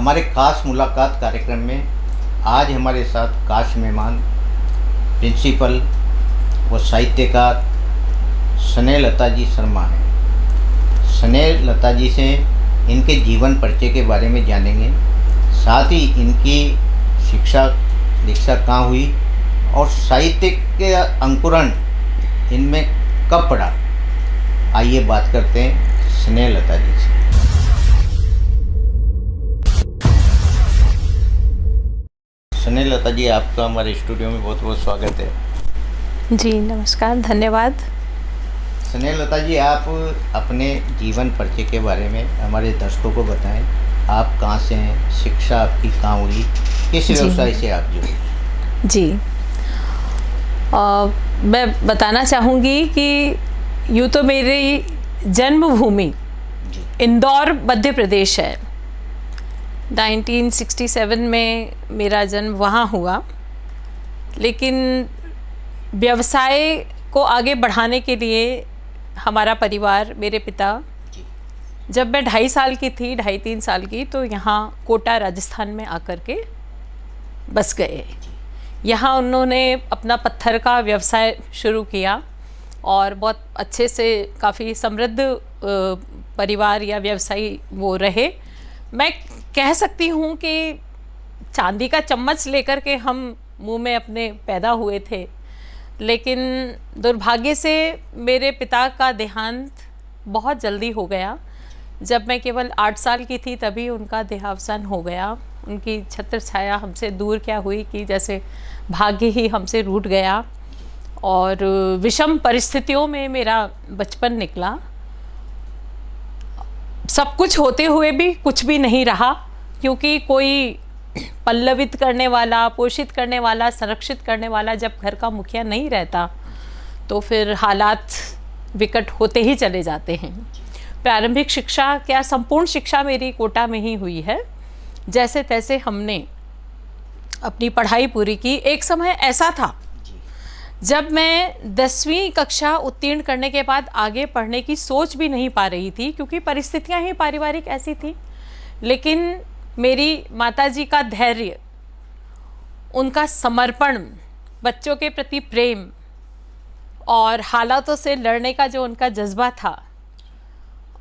हमारे खास मुलाकात कार्यक्रम में आज हमारे साथ खास मेहमान प्रिंसिपल व साहित्यकार स्नेहलता जी शर्मा हैं। स्नेहलता जी से इनके जीवन परिचय के बारे में जानेंगे, साथ ही इनकी शिक्षा दीक्षा कहाँ हुई और साहित्य के अंकुरण इनमें कब पड़ा। आइए बात करते हैं स्नेहलता जी से। स्नेहलता जी, आपका हमारे स्टूडियो में बहुत बहुत स्वागत है। जी नमस्कार, धन्यवाद। स्नेहलता जी, आप अपने जीवन परिचय के बारे में हमारे दर्शकों को बताएं। आप कहाँ से हैं, शिक्षा आपकी कहाँ हुई, किस व्यवसाय से आप जुड़े? जी मैं बताना चाहूँगी कि यूँ तो मेरी जन्मभूमि इंदौर मध्य प्रदेश है। 1967 में मेरा जन्म वहाँ हुआ, लेकिन व्यवसाय को आगे बढ़ाने के लिए हमारा परिवार, मेरे पिता, जब मैं 2.5 साल की थी, 2.5-3 साल की, तो यहाँ कोटा राजस्थान में आकर के बस गए। यहाँ उन्होंने अपना पत्थर का व्यवसाय शुरू किया और बहुत अच्छे से काफ़ी समृद्ध परिवार या व्यवसायी वो रहे। मैं कह सकती हूँ कि चांदी का चम्मच लेकर के हम मुंह में अपने पैदा हुए थे, लेकिन दुर्भाग्य से मेरे पिता का देहांत बहुत जल्दी हो गया। जब मैं केवल 8 साल की थी तभी उनका देहावसान हो गया। उनकी छत्र छाया हमसे दूर क्या हुई कि जैसे भाग्य ही हमसे रूठ गया और विषम परिस्थितियों में मेरा बचपन निकला। सब कुछ होते हुए भी कुछ भी नहीं रहा, क्योंकि कोई पल्लवित करने वाला, पोषित करने वाला, संरक्षित करने वाला जब घर का मुखिया नहीं रहता तो फिर हालात विकट होते ही चले जाते हैं। प्रारंभिक शिक्षा क्या, संपूर्ण शिक्षा मेरी कोटा में ही हुई है। जैसे तैसे हमने अपनी पढ़ाई पूरी की। एक समय ऐसा था जब मैं 10वीं कक्षा उत्तीर्ण करने के बाद आगे पढ़ने की सोच भी नहीं पा रही थी, क्योंकि परिस्थितियां ही पारिवारिक ऐसी थी। लेकिन मेरी माताजी का धैर्य, उनका समर्पण, बच्चों के प्रति प्रेम और हालातों से लड़ने का जो उनका जज्बा था,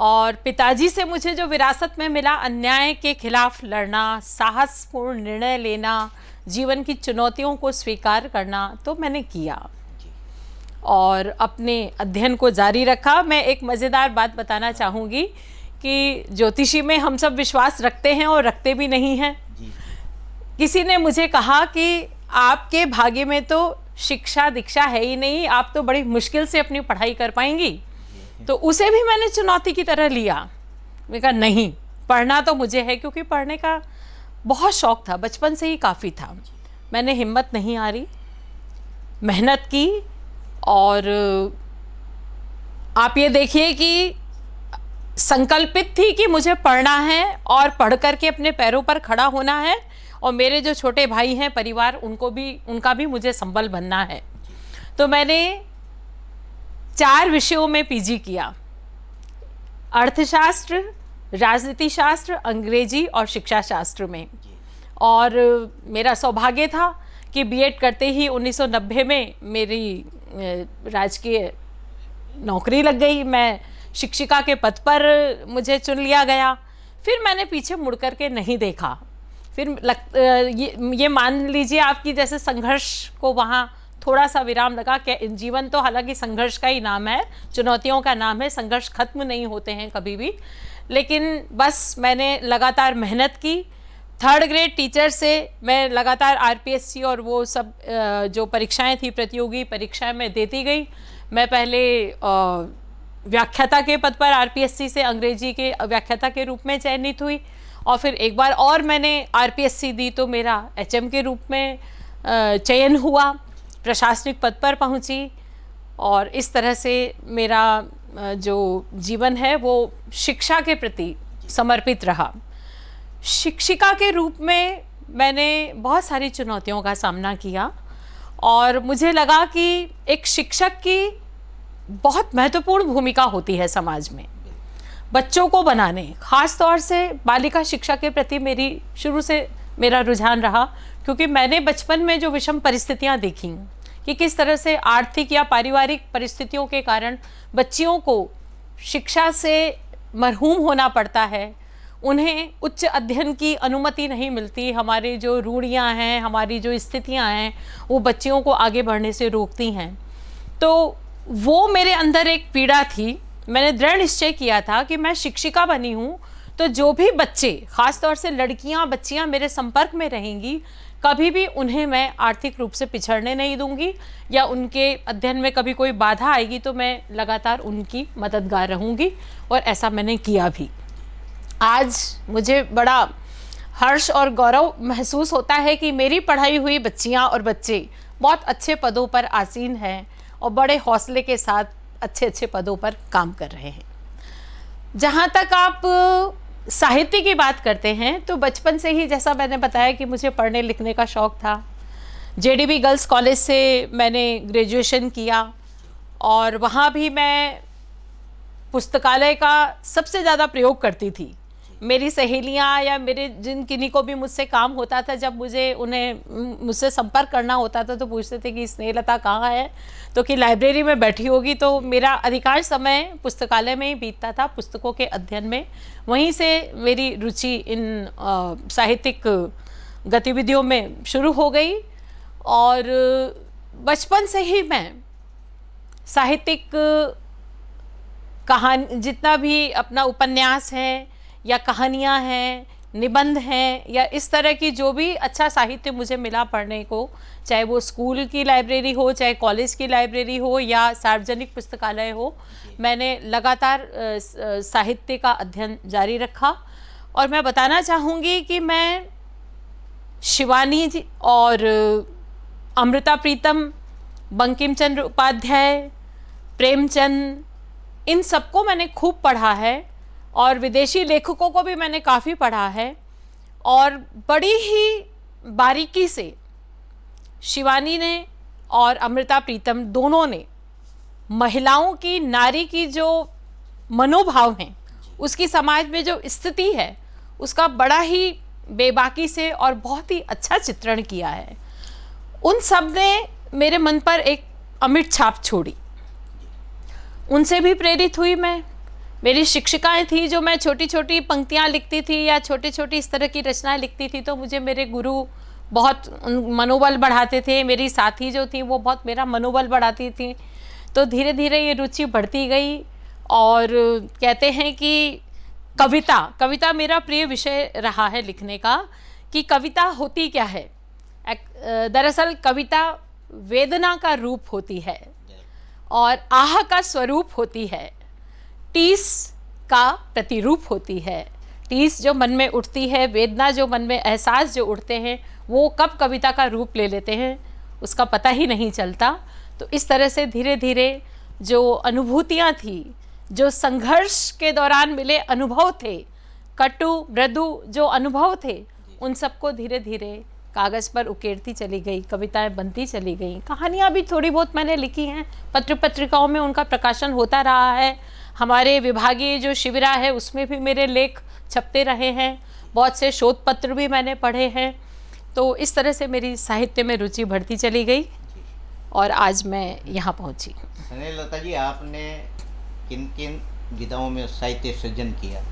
और पिताजी से मुझे जो विरासत में मिला, अन्याय के खिलाफ लड़ना, साहसपूर्ण निर्णय लेना, जीवन की चुनौतियों को स्वीकार करना, तो मैंने किया और अपने अध्ययन को जारी रखा। मैं एक मज़ेदार बात बताना चाहूँगी कि ज्योतिषी में हम सब विश्वास रखते हैं और रखते भी नहीं हैं। किसी ने मुझे कहा कि आपके भाग्य में तो शिक्षा दीक्षा है ही नहीं, आप तो बड़ी मुश्किल से अपनी पढ़ाई कर पाएंगी। तो उसे भी मैंने चुनौती की तरह लिया। मैंने कहा नहीं, पढ़ना तो मुझे है, क्योंकि पढ़ने का बहुत शौक़ था, बचपन से ही काफ़ी था। मैंने हिम्मत नहीं हारी, मेहनत की और आप ये देखिए कि संकल्पित थी कि मुझे पढ़ना है और पढ़ कर के अपने पैरों पर खड़ा होना है, और मेरे जो छोटे भाई हैं, परिवार, उनका भी मुझे संबल बनना है। तो मैंने 4 विषयों में पीजी किया: अर्थशास्त्र, राजनीति शास्त्र, अंग्रेजी और शिक्षा शास्त्र में। और मेरा सौभाग्य था कि बीएड करते ही 1990 में मेरी राजकीय नौकरी लग गई। मैं शिक्षिका के पद पर मुझे चुन लिया गया। फिर मैंने पीछे मुड़ कर के नहीं देखा। फिर ये मान लीजिए आपकी जैसे संघर्ष को वहाँ थोड़ा सा विराम लगा। जीवन तो हालांकि संघर्ष का ही नाम है, चुनौतियों का नाम है, संघर्ष खत्म नहीं होते हैं कभी भी। लेकिन बस मैंने लगातार मेहनत की। 3rd ग्रेड टीचर से मैं लगातार आरपीएससी और वो सब जो परीक्षाएं थी, प्रतियोगी परीक्षाएं मैं देती गई। मैं पहले व्याख्याता के पद पर आरपीएससी से अंग्रेजी के व्याख्याता के रूप में चयनित हुई, और फिर एक बार और मैंने आरपीएससी दी तो मेरा एचएम के रूप में चयन हुआ, प्रशासनिक पद पर पहुंची। और इस तरह से मेरा जो जीवन है वो शिक्षा के प्रति समर्पित रहा। शिक्षिका के रूप में मैंने बहुत सारी चुनौतियों का सामना किया, और मुझे लगा कि एक शिक्षक की बहुत महत्वपूर्ण भूमिका होती है समाज में। बच्चों को बनाने, ख़ास तौर से बालिका शिक्षा के प्रति मेरी शुरू से मेरा रुझान रहा, क्योंकि मैंने बचपन में जो विषम परिस्थितियां देखी कि किस तरह से आर्थिक या पारिवारिक परिस्थितियों के कारण बच्चियों को शिक्षा से मरहूम होना पड़ता है, उन्हें उच्च अध्ययन की अनुमति नहीं मिलती, हमारे जो रूढ़ियाँ हैं, हमारी जो स्थितियाँ हैं वो बच्चियों को आगे बढ़ने से रोकती हैं। तो वो मेरे अंदर एक पीड़ा थी। मैंने दृढ़ निश्चय किया था कि मैं शिक्षिका बनी हूँ तो जो भी बच्चे, ख़ास तौर से लड़कियाँ, बच्चियाँ मेरे संपर्क में रहेंगी, कभी भी उन्हें मैं आर्थिक रूप से पिछड़ने नहीं दूंगी, या उनके अध्ययन में कभी कोई बाधा आएगी तो मैं लगातार उनकी मददगार रहूंगी, और ऐसा मैंने किया भी। आज मुझे बड़ा हर्ष और गौरव महसूस होता है कि मेरी पढ़ाई हुई बच्चियां और बच्चे बहुत अच्छे पदों पर आसीन हैं और बड़े हौसले के साथ अच्छे अच्छे पदों पर काम कर रहे हैं। जहाँ तक आप साहित्य की बात करते हैं तो बचपन से ही, जैसा मैंने बताया कि मुझे पढ़ने लिखने का शौक़ था। जेडीबी गर्ल्स कॉलेज से मैंने ग्रेजुएशन किया और वहाँ भी मैं पुस्तकालय का सबसे ज़्यादा प्रयोग करती थी। मेरी सहेलियाँ या मेरे जिन किन्हीं को भी मुझसे काम होता था, जब मुझसे संपर्क करना होता था तो पूछते थे कि स्नेहलता कहाँ है, तो कि लाइब्रेरी में बैठी होगी। तो मेरा अधिकांश समय पुस्तकालय में ही बीतता था, पुस्तकों के अध्ययन में। वहीं से मेरी रुचि इन साहित्यिक गतिविधियों में शुरू हो गई और बचपन से ही मैं साहित्यिक कहानी, जितना भी अपना उपन्यास है या कहानियाँ हैं, निबंध हैं, या इस तरह की जो भी अच्छा साहित्य मुझे मिला पढ़ने को, चाहे वो स्कूल की लाइब्रेरी हो, चाहे कॉलेज की लाइब्रेरी हो या सार्वजनिक पुस्तकालय हो, मैंने लगातार साहित्य का अध्ययन जारी रखा। और मैं बताना चाहूँगी कि मैं शिवानी जी और अमृता प्रीतम, बंकिम चंद्र उपाध्याय, प्रेमचंद, इन सबको मैंने खूब पढ़ा है और विदेशी लेखकों को भी मैंने काफ़ी पढ़ा है। और बड़ी ही बारीकी से शिवानी ने और अमृता प्रीतम दोनों ने महिलाओं की, नारी की जो मनोभाव हैं, उसकी समाज में जो स्थिति है, उसका बड़ा ही बेबाकी से और बहुत ही अच्छा चित्रण किया है। उन सब ने मेरे मन पर एक अमिट छाप छोड़ी। उनसे भी प्रेरित हुई मैं। मेरी शिक्षिकाएं थी जो मैं छोटी छोटी पंक्तियां लिखती थी या छोटी छोटी इस तरह की रचनाएं लिखती थी, तो मुझे मेरे गुरु बहुत मनोबल बढ़ाते थे। मेरी साथी जो थी वो बहुत मेरा मनोबल बढ़ाती थी। तो धीरे धीरे ये रुचि बढ़ती गई और कहते हैं कि कविता मेरा प्रिय विषय रहा है लिखने का, कि कविता होती क्या है। दरअसल कविता वेदना का रूप होती है और आह का स्वरूप होती है, टीस का प्रतिरूप होती है। टीस जो मन में उठती है, वेदना जो मन में, एहसास जो उठते हैं, वो कब कविता का रूप ले लेते हैं उसका पता ही नहीं चलता। तो इस तरह से धीरे धीरे जो अनुभूतियाँ थी, जो संघर्ष के दौरान मिले अनुभव थे, कटु मृदु जो अनुभव थे, उन सबको धीरे धीरे कागज़ पर उकेरती चली गई, कविताएं बनती चली गई। कहानियाँ भी थोड़ी बहुत मैंने लिखी हैं, पत्र पत्रिकाओं में उनका प्रकाशन होता रहा है। हमारे विभागीय जो शिविरा है उसमें भी मेरे लेख छपते रहे हैं, बहुत से शोध पत्र भी मैंने पढ़े हैं। तो इस तरह से मेरी साहित्य में रुचि बढ़ती चली गई और आज मैं यहाँ पहुँची। स्नेहलता जी, आपने किन किन विधाओं में साहित्य सृजन किया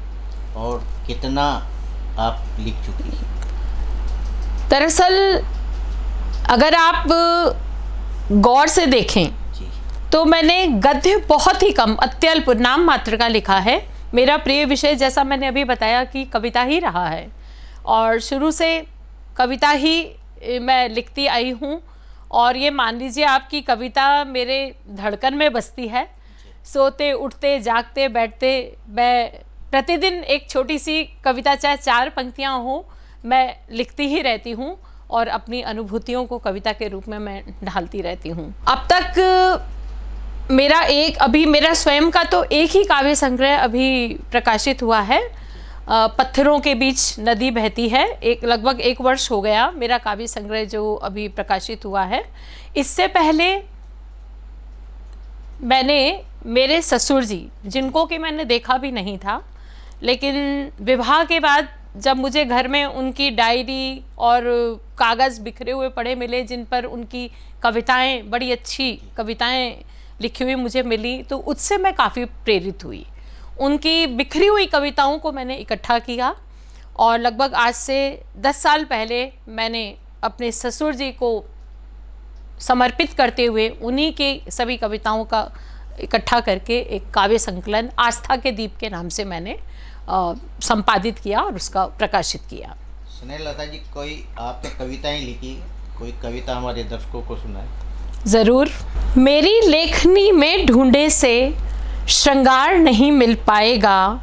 और कितना आप लिख चुकी हैं? दरअसल अगर आप गौर से देखें तो मैंने गद्य बहुत ही कम, अत्यल्प, नाम मात्र का लिखा है। मेरा प्रिय विषय, जैसा मैंने अभी बताया, कि कविता ही रहा है और शुरू से कविता ही मैं लिखती आई हूँ। और ये मान लीजिए आपकी कविता मेरे धड़कन में बसती है। सोते उठते जागते बैठते मैं प्रतिदिन एक छोटी सी कविता, चाहे 4 पंक्तियाँ हों, मैं लिखती ही रहती हूँ और अपनी अनुभूतियों को कविता के रूप में मैं ढालती रहती हूँ। अब तक मेरा स्वयं का तो एक ही काव्य संग्रह अभी प्रकाशित हुआ है, पत्थरों के बीच नदी बहती है। लगभग 1 वर्ष हो गया मेरा काव्य संग्रह जो अभी प्रकाशित हुआ है। इससे पहले मैंने मेरे ससुर जी, जिनको कि मैंने देखा भी नहीं था, लेकिन विवाह के बाद जब मुझे घर में उनकी डायरी और कागज़ बिखरे हुए पड़े मिले, जिन पर उनकी कविताएं, बड़ी अच्छी कविताएं लिखी हुई मुझे मिली, तो उससे मैं काफ़ी प्रेरित हुई। उनकी बिखरी हुई कविताओं को मैंने इकट्ठा किया और लगभग आज से 10 साल पहले मैंने अपने ससुर जी को समर्पित करते हुए उन्हीं के सभी कविताओं का इकट्ठा करके एक काव्य संकलन आस्था के दीप के नाम से मैंने संपादित किया और उसका प्रकाशित किया। स्नेहलता जी, कोई आपने कविताएं लिखी, कोई कविता हमारे दर्शकों को सुनाए? ज़रूर। मेरी लेखनी में ढूंढे से श्रृंगार नहीं मिल पाएगा,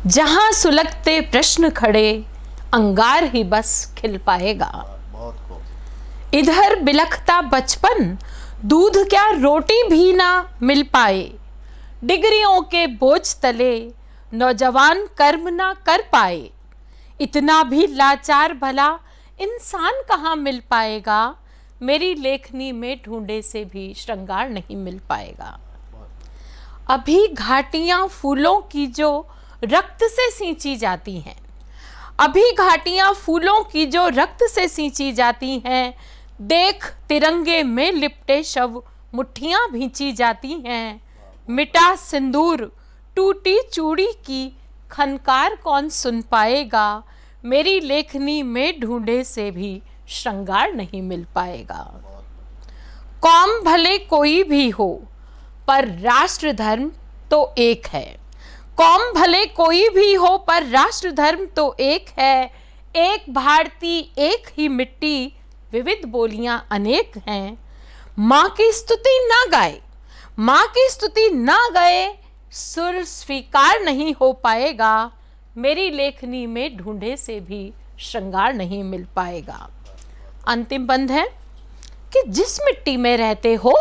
जहाँ सुलगते प्रश्न खड़े अंगार ही बस खिल पाएगा। बहुत खूब। इधर बिलखता बचपन, दूध क्या रोटी भी ना मिल पाए, डिग्रियों के बोझ तले नौजवान कर्म ना कर पाए, इतना भी लाचार भला इंसान कहाँ मिल पाएगा, मेरी लेखनी में ढूंढे से भी श्रृंगार नहीं मिल पाएगा। अभी घाटियां फूलों की जो रक्त से सींची जाती हैं, अभी घाटियां फूलों की जो रक्त से सींची जाती हैं, देख तिरंगे में लिपटे शव मुट्ठियां भींची जाती हैं, मिटा सिंदूर टूटी चूड़ी की खनकार कौन सुन पाएगा, मेरी लेखनी में ढूंढे से भी श्रृंगार नहीं मिल पाएगा। कौम भले कोई भी हो पर राष्ट्र धर्म तो एक है, कौम भले कोई भी हो पर राष्ट्र धर्म तो एक है, एक भारती एक ही मिट्टी विविध बोलियां अनेक हैं, माँ की स्तुति ना गाए, माँ की स्तुति ना गाए सुर स्वीकार नहीं हो पाएगा, मेरी लेखनी में ढूंढे से भी श्रृंगार नहीं मिल पाएगा। अंतिम बंद है कि जिस मिट्टी में रहते हो,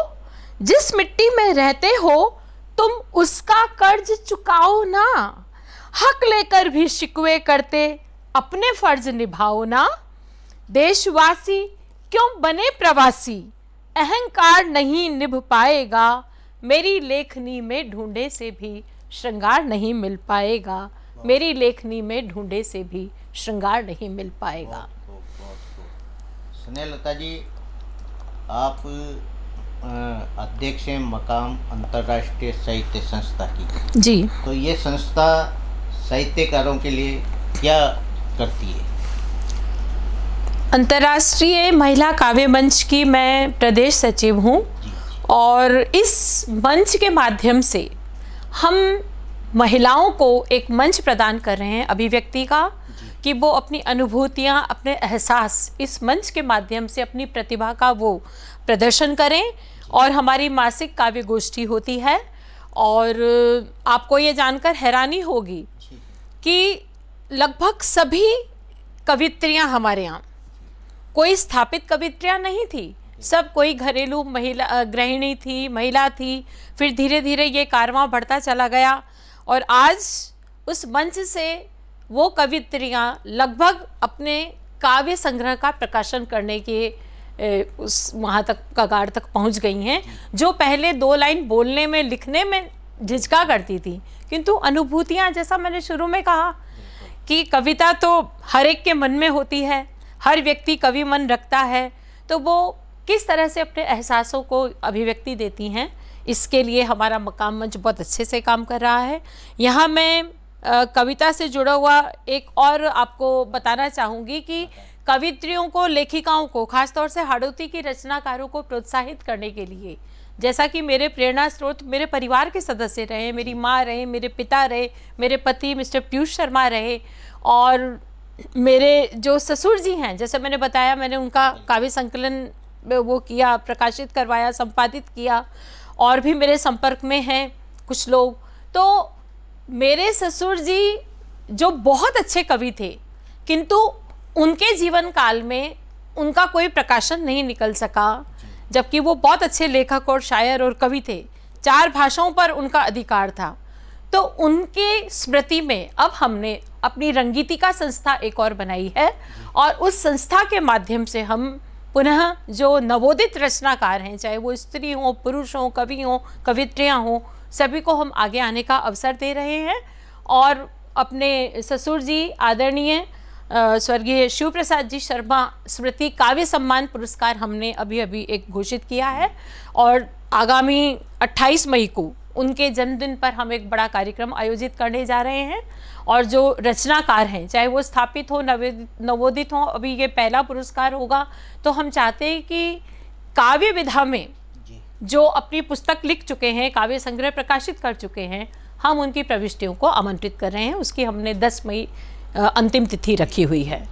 जिस मिट्टी में रहते हो तुम उसका कर्ज चुकाओ ना, हक लेकर भी शिकवे करते अपने फर्ज निभाओ ना, देशवासी क्यों बने प्रवासी, अहंकार नहीं निभ पाएगा, मेरी लेखनी में ढूंढे से भी श्रृंगार नहीं मिल पाएगा, मेरी लेखनी में ढूंढे से भी श्रृंगार नहीं मिल पाएगा। स्नेहलता जी, आप अध्यक्ष हैं मकाम अंतर्राष्ट्रीय साहित्य संस्था की। जी। तो ये संस्था साहित्यकारों के लिए क्या करती है? अंतर्राष्ट्रीय महिला काव्य मंच की मैं प्रदेश सचिव हूँ और इस मंच के माध्यम से हम महिलाओं को एक मंच प्रदान कर रहे हैं अभिव्यक्ति का, कि वो अपनी अनुभूतियाँ, अपने एहसास इस मंच के माध्यम से अपनी प्रतिभा का वो प्रदर्शन करें। और हमारी मासिक काव्य गोष्ठी होती है और आपको ये जानकर हैरानी होगी कि लगभग सभी कवित्रियाँ हमारे यहाँ, कोई स्थापित कवित्रियाँ नहीं थी, सब कोई घरेलू महिला गृहिणी थी, महिला थी। फिर धीरे धीरे ये कारवां बढ़ता चला गया और आज उस मंच से वो कवित्रियाँ लगभग अपने काव्य संग्रह का प्रकाशन करने के उस वहाँ तक कगार तक पहुँच गई हैं, जो पहले 2 लाइन बोलने में लिखने में झिझका करती थी, किंतु अनुभूतियाँ, जैसा मैंने शुरू में कहा कि कविता तो हर एक के मन में होती है, हर व्यक्ति कवि मन रखता है, तो वो किस तरह से अपने एहसासों को अभिव्यक्ति देती हैं, इसके लिए हमारा मकाम मंच बहुत अच्छे से काम कर रहा है। यहाँ मैं कविता से जुड़ा हुआ एक और आपको बताना चाहूँगी कि कवित्रियों को, लेखिकाओं को, खासतौर से हाड़ौती की रचनाकारों को प्रोत्साहित करने के लिए, जैसा कि मेरे प्रेरणा स्रोत मेरे परिवार के सदस्य रहे, मेरी माँ रहे, मेरे पिता रहे, मेरे पति मिस्टर पीयूष शर्मा रहे, और मेरे जो ससुर जी हैं, जैसे मैंने बताया, मैंने उनका काव्य संकलन वो किया, प्रकाशित करवाया, संपादित किया, और भी मेरे संपर्क में हैं कुछ लोग। तो मेरे ससुर जी जो बहुत अच्छे कवि थे, किंतु उनके जीवन काल में उनका कोई प्रकाशन नहीं निकल सका, जबकि वो बहुत अच्छे लेखक और शायर और कवि थे, 4 भाषाओं पर उनका अधिकार था। तो उनके स्मृति में अब हमने अपनी रंगीतिका संस्था एक और बनाई है और उस संस्था के माध्यम से हम पुनः जो नवोदित रचनाकार हैं, चाहे वो स्त्री हों, पुरुष हों, कवि हों, कवित्रियाँ हों, सभी को हम आगे आने का अवसर दे रहे हैं। और अपने ससुर जी आदरणीय स्वर्गीय शिव प्रसाद जी शर्मा स्मृति काव्य सम्मान पुरस्कार हमने अभी अभी एक घोषित किया है, और आगामी 28 मई को उनके जन्मदिन पर हम एक बड़ा कार्यक्रम आयोजित करने जा रहे हैं। और जो रचनाकार हैं, चाहे वो स्थापित हो नवोदित हो, अभी ये पहला पुरस्कार होगा, तो हम चाहते हैं कि काव्य विधा में जो अपनी पुस्तक लिख चुके हैं, काव्य संग्रह प्रकाशित कर चुके हैं, हम उनकी प्रविष्टियों को आमंत्रित कर रहे हैं। उसकी हमने 10 मई अंतिम तिथि रखी हुई है।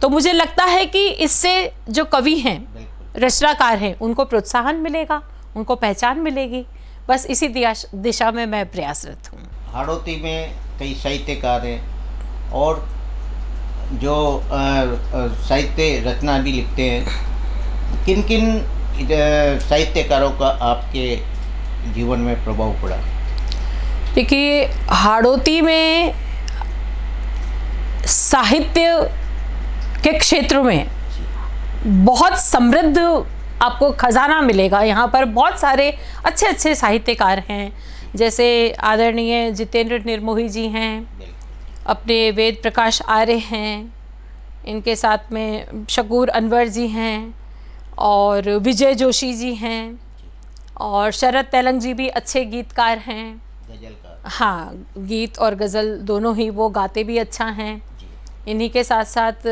तो मुझे लगता है कि इससे जो कवि हैं, रचनाकार हैं, उनको प्रोत्साहन मिलेगा, उनको पहचान मिलेगी। बस इसी दिशा में मैं प्रयासरत हूँ। हाड़ौती में कई साहित्यकार हैं और जो साहित्य रचना भी लिखते हैं। किन किन साहित्यकारों का आपके जीवन में प्रभाव पड़ा? देखिए, हाड़ौती में साहित्य के क्षेत्र में बहुत समृद्ध आपको खजाना मिलेगा। यहाँ पर बहुत सारे अच्छे अच्छे साहित्यकार हैं, जैसे आदरणीय जितेंद्र निर्मोही जी हैं, अपने वेद प्रकाश आर्य हैं, इनके साथ में शकूर अनवर जी हैं, और विजय जोशी जी हैं, और शरद तेलंग जी भी अच्छे गीतकार हैं। हाँ, गीत और गज़ल दोनों ही वो गाते भी अच्छा हैं। इन्हीं के साथ साथ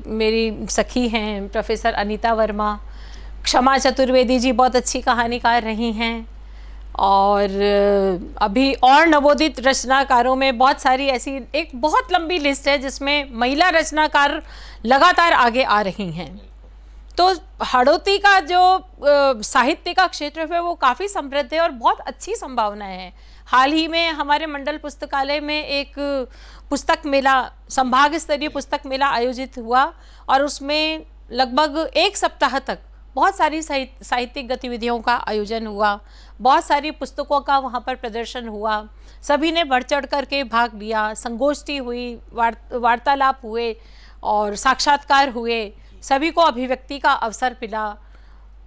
मेरी सखी हैं प्रोफेसर अनीता वर्मा, क्षमा चतुर्वेदी जी बहुत अच्छी कहानीकार रही हैं। और अभी और नवोदित रचनाकारों में बहुत सारी ऐसी एक बहुत लंबी लिस्ट है जिसमें महिला रचनाकार लगातार आगे आ रही हैं। तो हाड़ौती का जो साहित्य का क्षेत्र है वो काफ़ी समृद्ध है और बहुत अच्छी संभावनाएं हैं। हाल ही में हमारे मंडल पुस्तकालय में एक पुस्तक मेला, संभाग स्तरीय पुस्तक मेला आयोजित हुआ, और उसमें लगभग 1 सप्ताह तक बहुत सारी साहित्यिक गतिविधियों का आयोजन हुआ। बहुत सारी पुस्तकों का वहाँ पर प्रदर्शन हुआ। सभी ने बढ़ चढ़ करके भाग लिया। संगोष्ठी हुई, वार्तालाप हुए और साक्षात्कार हुए। सभी को अभिव्यक्ति का अवसर मिला।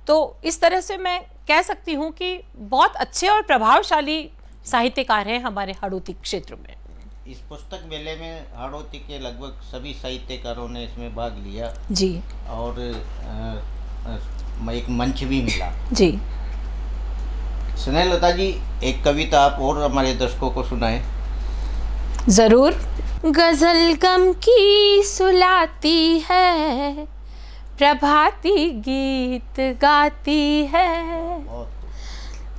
तो इस तरह से मैं कह सकती हूँ कि बहुत अच्छे और प्रभावशाली साहित्यकार हैं हमारे हाड़ौती क्षेत्र में। इस पुस्तक मेले में हाड़ौती के लगभग सभी साहित्यकारों ने इसमें भाग लिया जी, और एक मंच भी मिला जी। स्नेहलता जी, एक कविता आप और हमारे दर्शकों को सुनाएं। ज़रूर। गज़ल गम की सुलाती है, प्रभाती गीत गाती है।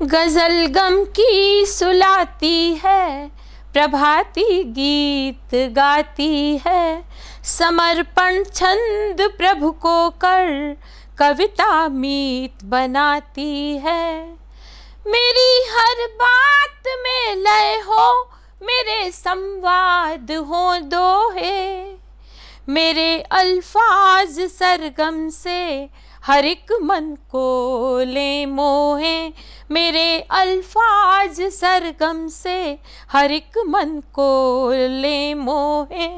गज़ल गम की सुलाती है, प्रभाती गीत गाती है। समर्पण छंद प्रभु को कर कविता मीत बनाती है। मेरी हर बात में लय हो, मेरे संवाद हो दोहे। मेरे अल्फाज सरगम से हर एक मन को ले मोहे। मेरे अल्फाज सरगम से हर एक मन को ले मोहे।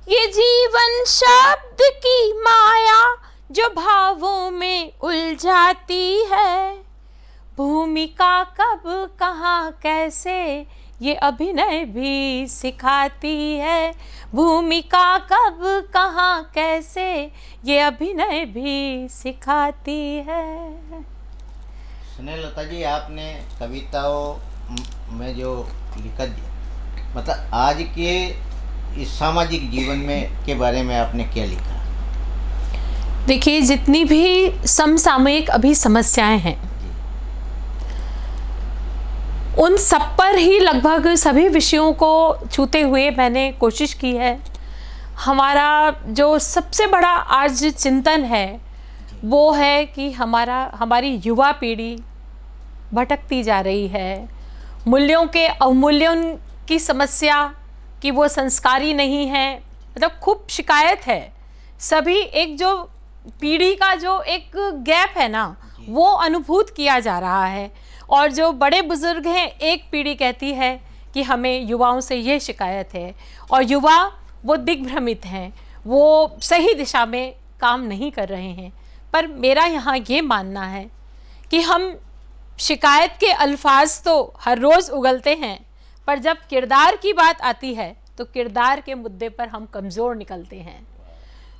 ये जीवन शब्द की माया जो भावों में उलझाती है। भूमिका कब कहाँ कैसे ये अभिनय भी सिखाती है। भूमिका कब कहाँ कैसे ये अभिनय भी सिखाती है। स्नेहलता जी, आपने कविताओं में जो लिखा, मतलब आज के इस सामाजिक जीवन में के बारे में आपने क्या लिखा? देखिए, जितनी भी समसामयिक अभी समस्याएं हैं, उन सब पर ही लगभग सभी विषयों को छूते हुए मैंने कोशिश की है। हमारा जो सबसे बड़ा आज चिंतन है वो है कि हमारी युवा पीढ़ी भटकती जा रही है। मूल्यों के अवमूल्यन की समस्या कि वो संस्कारी नहीं है, मतलब खूब शिकायत है। सभी एक जो पीढ़ी का जो एक गैप है ना, वो अनुभूत किया जा रहा है। और जो बड़े बुजुर्ग हैं, एक पीढ़ी कहती है कि हमें युवाओं से ये शिकायत है, और युवा वो दिग्भ्रमित हैं, वो सही दिशा में काम नहीं कर रहे हैं। पर मेरा यहाँ ये मानना है कि हम शिकायत के अल्फाज तो हर रोज़ उगलते हैं, पर जब किरदार की बात आती है तो किरदार के मुद्दे पर हम कमज़ोर निकलते हैं।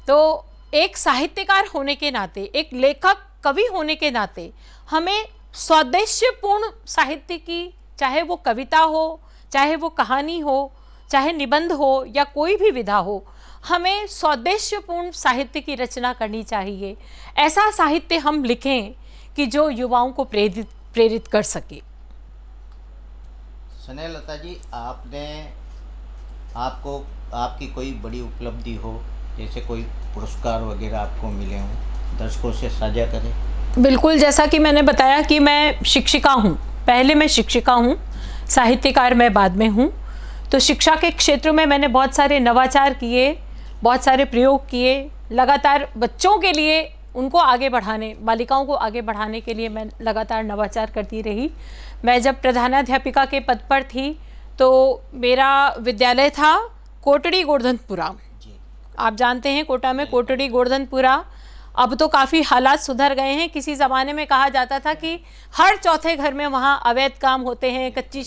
तो एक साहित्यकार होने के नाते, एक लेखक कवि होने के नाते हमें सौदेश्यपूर्ण साहित्य की, चाहे वो कविता हो, चाहे वो कहानी हो, चाहे निबंध हो या कोई भी विधा हो, हमें सौदेश्यपूर्ण साहित्य की रचना करनी चाहिए। ऐसा साहित्य हम लिखें कि जो युवाओं को प्रेरित कर सके। स्नेहलता जी, आपको आपकी कोई बड़ी उपलब्धि हो, जैसे कोई पुरस्कार वगैरह आपको मिले हों, दर्शकों से साझा करें। बिल्कुल, जैसा कि मैंने बताया कि मैं शिक्षिका हूँ, पहले मैं शिक्षिका हूँ, साहित्यकार मैं बाद में हूँ। तो शिक्षा के क्षेत्र में मैंने बहुत सारे नवाचार किए, बहुत सारे प्रयोग किए, लगातार बच्चों के लिए, उनको आगे बढ़ाने, बालिकाओं को आगे बढ़ाने के लिए मैं लगातार नवाचार करती रही। मैं जब प्रधानाध्यापिका के पद पर थी तो मेरा विद्यालय था कोटड़ी गोवर्धनपुरा। आप जानते हैं कोटा में कोटड़ी गोवर्धनपुरा। अब तो काफ़ी हालात सुधर गए हैं। किसी ज़माने में कहा जाता था कि हर चौथे घर में वहाँ अवैध काम होते हैं, कच्ची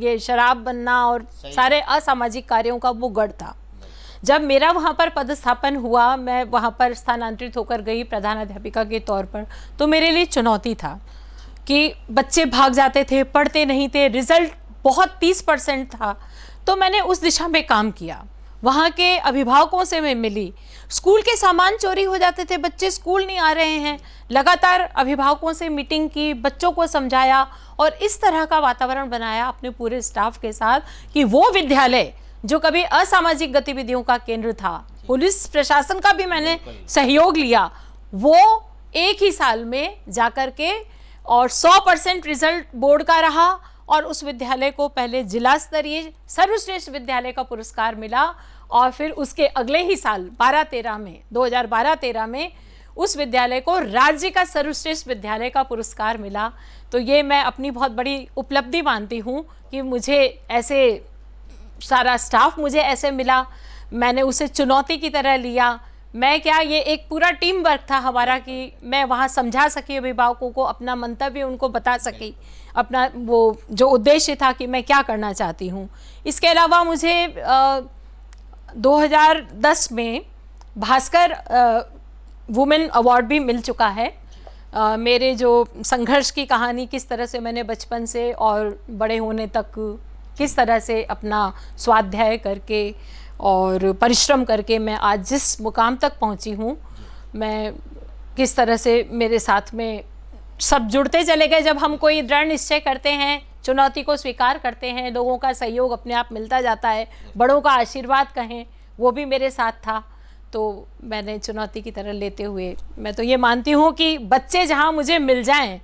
ये शराब बनना और सारे असामाजिक कार्यों का वो गढ़ था। जब मेरा वहाँ पर पदस्थापन हुआ, मैं वहाँ पर स्थानांतरित होकर गई प्रधानाध्यापिका के तौर पर, तो मेरे लिए चुनौती था कि बच्चे भाग जाते थे, पढ़ते नहीं थे, रिज़ल्ट बहुत 30% था। तो मैंने उस दिशा में काम किया, वहाँ के अभिभावकों से मैं मिली। स्कूल के सामान चोरी हो जाते थे, बच्चे स्कूल नहीं आ रहे हैं, लगातार अभिभावकों से मीटिंग की, बच्चों को समझाया और इस तरह का वातावरण बनाया अपने पूरे स्टाफ के साथ कि वो विद्यालय जो कभी असामाजिक गतिविधियों का केंद्र था, पुलिस प्रशासन का भी मैंने सहयोग लिया, वो एक ही साल में जाकर के और 100% रिजल्ट बोर्ड का रहा और उस विद्यालय को पहले जिला स्तरीय सर्वश्रेष्ठ विद्यालय का पुरस्कार मिला और फिर उसके अगले ही साल 2012-13 में उस विद्यालय को राज्य का सर्वश्रेष्ठ विद्यालय का पुरस्कार मिला। तो ये मैं अपनी बहुत बड़ी उपलब्धि मानती हूँ कि मुझे ऐसे सारा स्टाफ मुझे ऐसे मिला, मैंने उसे चुनौती की तरह लिया। मैं क्या, ये एक पूरा टीम वर्क था हमारा कि मैं वहाँ समझा सकी अभिभावकों को, अपना मंतव्य उनको बता सकी, अपना वो जो उद्देश्य था कि मैं क्या करना चाहती हूँ। इसके अलावा मुझे 2010 में भास्कर वुमेन अवार्ड भी मिल चुका है। मेरे जो संघर्ष की कहानी, किस तरह से मैंने बचपन से और बड़े होने तक किस तरह से अपना स्वाध्याय करके और परिश्रम करके मैं आज जिस मुकाम तक पहुंची हूं, मैं किस तरह से मेरे साथ में सब जुड़ते चले गए। जब हम कोई दृढ़ निश्चय करते हैं, चुनौती को स्वीकार करते हैं, लोगों का सहयोग अपने आप मिलता जाता है, बड़ों का आशीर्वाद कहें, वो भी मेरे साथ था। तो मैंने चुनौती की तरह लेते हुए, मैं तो ये मानती हूँ कि बच्चे जहाँ मुझे मिल जाएं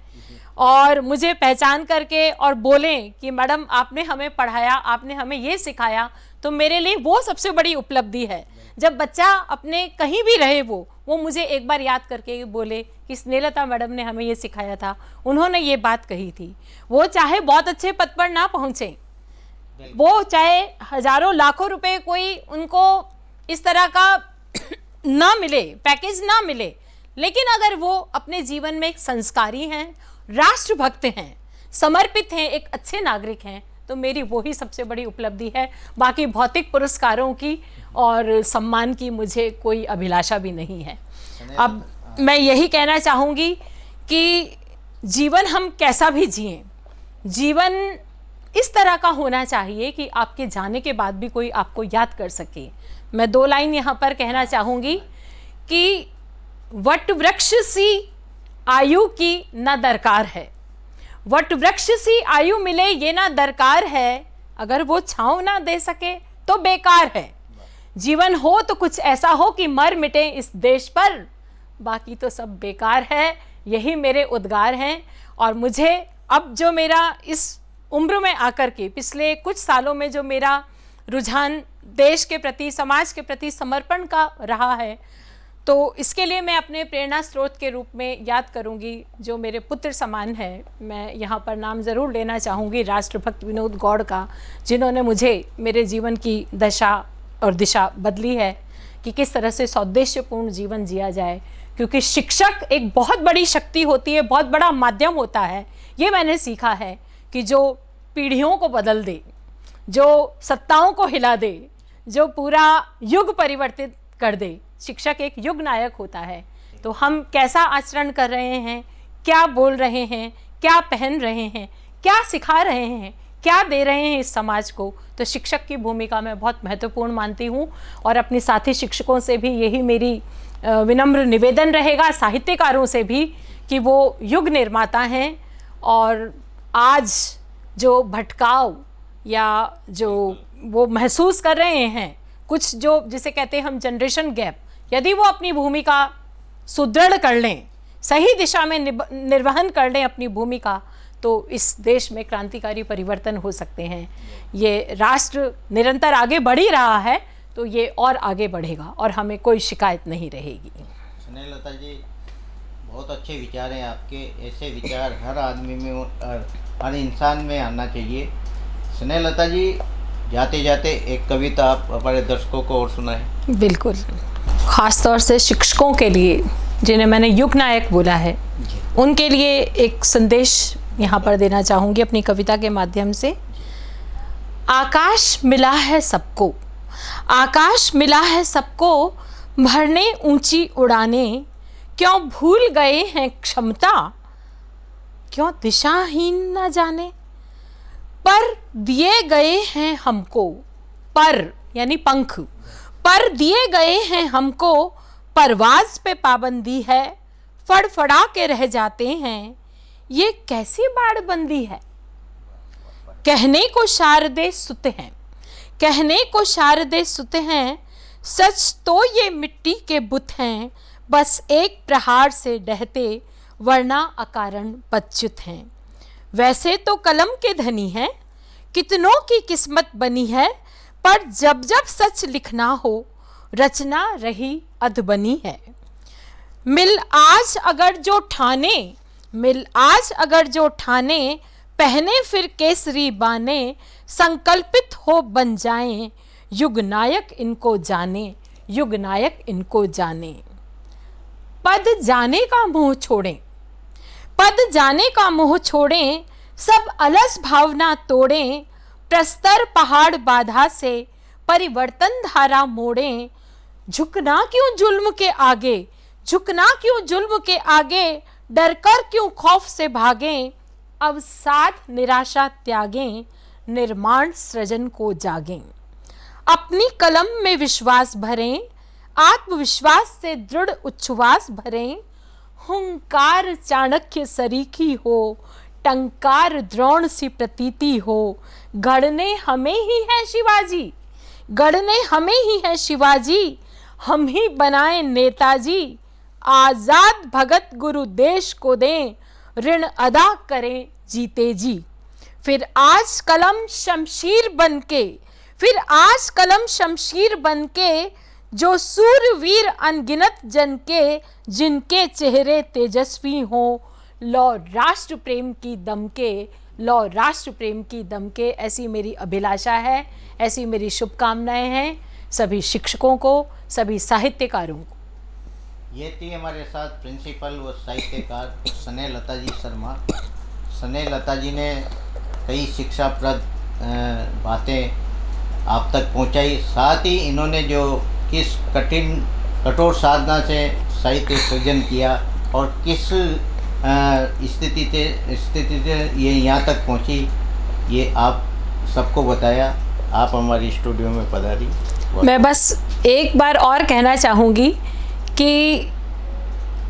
और मुझे पहचान करके और बोलें कि मैडम आपने हमें पढ़ाया, आपने हमें ये सिखाया, तो मेरे लिए वो सबसे बड़ी उपलब्धि है। जब बच्चा अपने कहीं भी रहे वो मुझे एक बार याद करके बोले कि स्नेहलता मैडम ने हमें ये सिखाया था, उन्होंने ये बात कही थी। वो चाहे बहुत अच्छे पद पर ना पहुँचे, वो चाहे हजारों लाखों रुपए कोई उनको इस तरह का ना मिले, पैकेज ना मिले, लेकिन अगर वो अपने जीवन में एक संस्कारी हैं, राष्ट्रभक्त हैं, समर्पित हैं, एक अच्छे नागरिक हैं, तो मेरी वही सबसे बड़ी उपलब्धि है। बाकी भौतिक पुरस्कारों की और सम्मान की मुझे कोई अभिलाषा भी नहीं है। अब मैं यही कहना चाहूँगी कि जीवन हम कैसा भी जिएं, जीवन इस तरह का होना चाहिए कि आपके जाने के बाद भी कोई आपको याद कर सके। मैं 2 लाइन यहाँ पर कहना चाहूँगी कि वट वृक्ष सी आयु की न दरकार है, वट वृक्ष सी आयु मिले ये ना दरकार है, अगर वो छाँव ना दे सके तो बेकार है। जीवन हो तो कुछ ऐसा हो कि मर मिटे इस देश पर, बाकी तो सब बेकार है। यही मेरे उद्गार हैं। और मुझे अब जो मेरा इस उम्र में आकर के पिछले कुछ सालों में जो मेरा रुझान देश के प्रति, समाज के प्रति समर्पण का रहा है, तो इसके लिए मैं अपने प्रेरणा स्रोत के रूप में याद करूंगी जो मेरे पुत्र समान है। मैं यहाँ पर नाम ज़रूर लेना चाहूँगी राष्ट्रभक्त विनोद गौड़ का, जिन्होंने मुझे मेरे जीवन की दशा और दिशा बदली है कि किस तरह से सौदेश्यपूर्ण जीवन जिया जाए, क्योंकि शिक्षक एक बहुत बड़ी शक्ति होती है, बहुत बड़ा माध्यम होता है। ये मैंने सीखा है कि जो पीढ़ियों को बदल दे, जो सत्ताओं को हिला दे, जो पूरा युग परिवर्तित कर दे, शिक्षक एक युग नायक होता है। तो हम कैसा आचरण कर रहे हैं, क्या बोल रहे हैं, क्या पहन रहे हैं, क्या सिखा रहे हैं, क्या दे रहे हैं इस समाज को, तो शिक्षक की भूमिका मैं बहुत महत्वपूर्ण मानती हूँ। और अपने साथी शिक्षकों से भी यही मेरी विनम्र निवेदन रहेगा, साहित्यकारों से भी, कि वो युग निर्माता हैं और आज जो भटकाव या जो वो महसूस कर रहे हैं, कुछ जो जिसे कहते हैं हम जनरेशन गैप, यदि वो अपनी भूमिका सुदृढ़ कर लें, सही दिशा में निर्वहन कर लें अपनी भूमिका, तो इस देश में क्रांतिकारी परिवर्तन हो सकते हैं। ये राष्ट्र निरंतर आगे बढ़ ही रहा है, तो ये और आगे बढ़ेगा और हमें कोई शिकायत नहीं रहेगी। स्नेहलता जी, बहुत अच्छे विचार हैं आपके। ऐसे विचार हर आदमी में और हर इंसान में आना चाहिए। स्नेहलता जी, जाते जाते एक कविता आप हमारे दर्शकों को और सुनाएं। बिल्कुल, ख़ास तौर से शिक्षकों के लिए, जिन्हें मैंने युग नायक बोला है, उनके लिए एक संदेश यहाँ पर देना चाहूँगी अपनी कविता के माध्यम से। आकाश मिला है सबको, आकाश मिला है सबको, भरने ऊंची उड़ाने, क्यों भूल गए हैं क्षमता, क्यों दिशाहीन न जाने, पर दिए गए हैं हमको, पर यानी पंख, पर दिए गए हैं हमको, परवाज पे पाबंदी है, फड़फड़ा के रह जाते हैं, ये कैसी बाड़बंदी है। कहने को शारदे सुत हैं, कहने को शारदे सुत हैं, सच तो ये मिट्टी के बुत हैं, बस एक प्रहार से डहते, वरना अकारण पदच्युत हैं। वैसे तो कलम के धनी हैं, कितनों की किस्मत बनी है, पर जब जब सच लिखना हो, रचना रही अधबनी है। मिल आज अगर जो ठाने, मिल आज अगर जो ठाने, पहने फिर केसरी बाने, संकल्पित हो बन जाएं, युग नायक इनको जाने, युग नायक इनको जाने। पद जाने का मोह छोड़ें, पद जाने का मोह छोड़ें, सब अलस भावना तोड़ें, प्रस्तर पहाड़ बाधा से परिवर्तन धारा मोड़ें। झुकना क्यों जुल्म के आगे, झुकना क्यों जुल्म के आगे, डरकर क्यों खौफ से भागें, अवसाद निराशा त्यागें, निर्माण सृजन को जागें। अपनी कलम में विश्वास भरें, आत्मविश्वास से दृढ़ उच्छ्वास भरें, हुंकार चाणक्य सरीखी हो, टंकार द्रोण सी प्रतीति हो, गढ़ने हमें ही है शिवाजी, गढ़ने हमें ही है शिवाजी, हम ही बनाए नेताजी, आजाद भगत गुरु देश को दें, ऋण अदा करें जीते जी। फिर आज कलम शमशीर बनके, फिर आज कलम शमशीर बनके, जो सूरवीर अनगिनत जन के, जिनके चेहरे तेजस्वी हों, लो राष्ट्र प्रेम की दमके, लो राष्ट्र प्रेम की दमके। ऐसी मेरी अभिलाषा है, ऐसी मेरी शुभकामनाएं हैं सभी शिक्षकों को, सभी साहित्यकारों को। ये थी हमारे साथ प्रिंसिपल व साहित्यकार स्नेहलता जी शर्मा। स्नेहलता जी ने कई शिक्षाप्रद बातें आप तक पहुंचाई, साथ ही इन्होंने जो किस कठोर साधना से साहित्य सृजन किया और किस स्थिति से ये यहाँ तक पहुँची, ये आप सबको बताया। आप हमारी स्टूडियो में पधारी। मैं बस एक बार और कहना चाहूँगी कि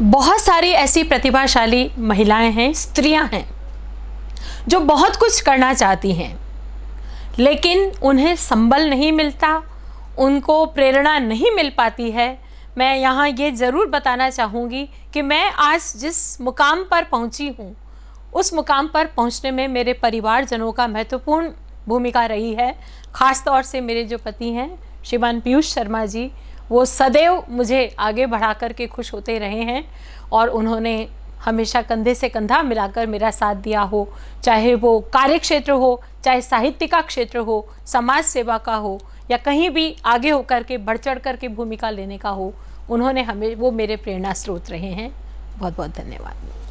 बहुत सारी ऐसी प्रतिभाशाली महिलाएं हैं, स्त्रियां हैं, जो बहुत कुछ करना चाहती हैं, लेकिन उन्हें संबल नहीं मिलता, उनको प्रेरणा नहीं मिल पाती है। मैं यहाँ ये ज़रूर बताना चाहूँगी कि मैं आज जिस मुकाम पर पहुँची हूँ, उस मुकाम पर पहुँचने में मेरे परिवारजनों का महत्वपूर्ण भूमिका रही है। ख़ास तौर से मेरे जो पति हैं श्रीमान पीयूष शर्मा जी, वो सदैव मुझे आगे बढ़ा कर के खुश होते रहे हैं और उन्होंने हमेशा कंधे से कंधा मिलाकर मेरा साथ दिया हो, चाहे वो कार्य क्षेत्र हो, चाहे साहित्य का क्षेत्र हो, समाज सेवा का हो, या कहीं भी आगे होकर के बढ़ चढ़ कर के भूमिका लेने का हो। उन्होंने हमें, वो मेरे प्रेरणा स्रोत रहे हैं। बहुत बहुत धन्यवाद।